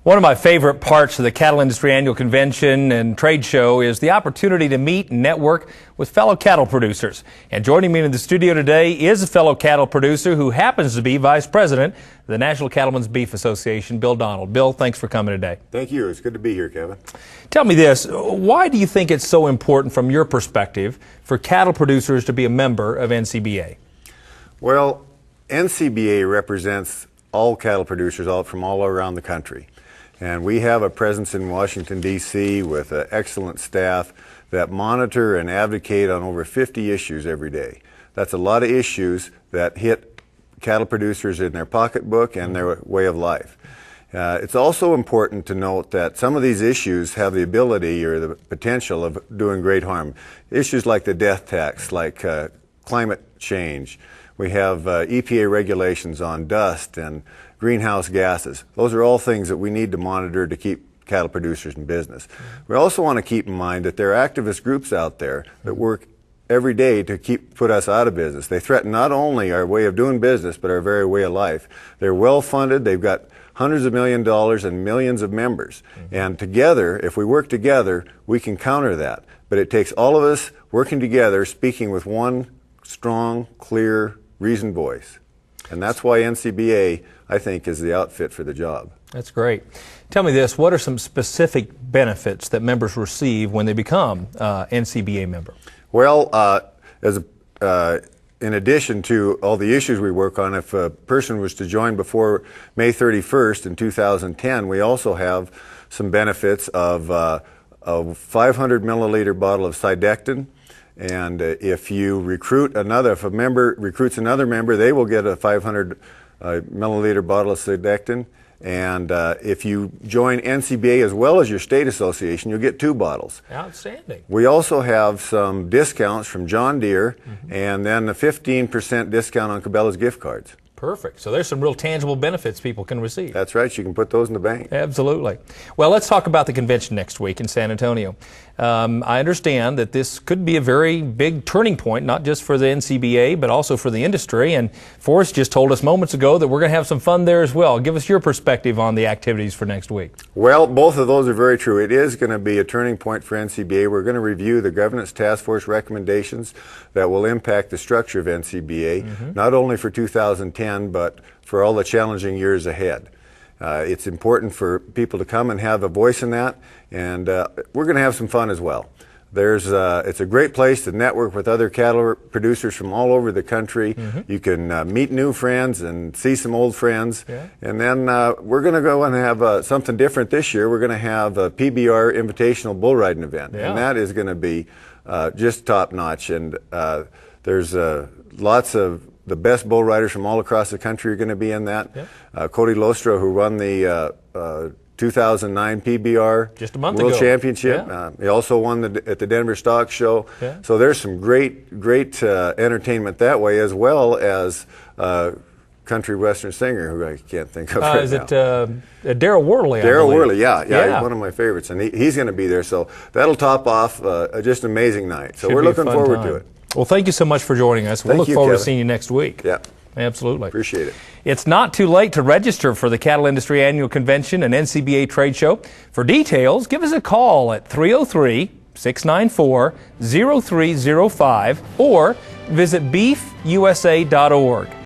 One of my favorite parts of the Cattle Industry Annual Convention and Trade Show is the opportunity to meet and network with fellow cattle producers. And joining me in the studio today is a fellow cattle producer who happens to be Vice President of the National Cattlemen's Beef Association, Bill Donald. Bill, thanks for coming today. Thank you. It's good to be here, Kevin. Tell me this, why do you think it's so important from your perspective for cattle producers to be a member of NCBA? Well, NCBA represents all cattle producers from all around the country. And we have a presence in Washington, D.C. with an excellent staff that monitor and advocate on over 50 issues every day. That's a lot of issues that hit cattle producers in their pocketbook and their way of life. It's also important to note that some of these issues have the ability or the potential of doing great harm. Issues like the death tax, like climate change. We have EPA regulations on dust and greenhouse gases. Those are all things that we need to monitor to keep cattle producers in business. We also want to keep in mind that there are activist groups out there that work every day to put us out of business. They threaten not only our way of doing business, but our very way of life. They're well funded. They've got hundreds of millions of dollars and millions of members. And together, if we work together, we can counter that. But it takes all of us working together, speaking with one strong, clear, reasoned voice. And that's why NCBA, I think, is the outfit for the job. That's great. Tell me this, what are some specific benefits that members receive when they become NCBA member? Well, in addition to all the issues we work on, if a person was to join before May 31st in 2010, we also have some benefits of a 500 milliliter bottle of Cydectin. And if you if a member recruits another member, they will get a 500 milliliter bottle of Cydectin. And if you join NCBA as well as your state association, you'll get 2 bottles. Outstanding. We also have some discounts from John Deere, and then a 15% discount on Cabela's gift cards. Perfect. So there's some real tangible benefits people can receive. That's right. You can put those in the bank. Absolutely. Well, let's talk about the convention next week in San Antonio. I understand that this could be a very big turning point, not just for the NCBA, but also for the industry. And Forrest just told us moments ago that we're going to have some fun there as well. Give us your perspective on the activities for next week. Well, both of those are very true. It is going to be a turning point for NCBA. We're going to review the Governance Task Force recommendations that will impact the structure of NCBA, not only for 2010, but for all the challenging years ahead. It's important for people to come and have a voice in that, and we're going to have some fun as well. It's a great place to network with other cattle producers from all over the country. You can meet new friends and see some old friends. And then we're going to go and have something different this year. We're going to have a PBR Invitational Bull Riding event, and that is going to be just top-notch. And there's lots of the best bull riders from all across the country are going to be in that. Cody Lostra, who won the 2009 PBR just a month World ago. Championship. He also won at the Denver Stock Show. So there's some great entertainment that way, as well as country western singer who I can't think of right is now. It Darryl Worley? Darryl Worley, yeah, he's one of my favorites, and he's going to be there. So that'll top off just an amazing night. So we're looking forward to it. Well, thank you so much for joining us. We'll look forward to seeing you next week. Yeah. Absolutely. Appreciate it. It's not too late to register for the Cattle Industry Annual Convention and NCBA Trade Show. For details, give us a call at 303-694-0305 or visit beefusa.org.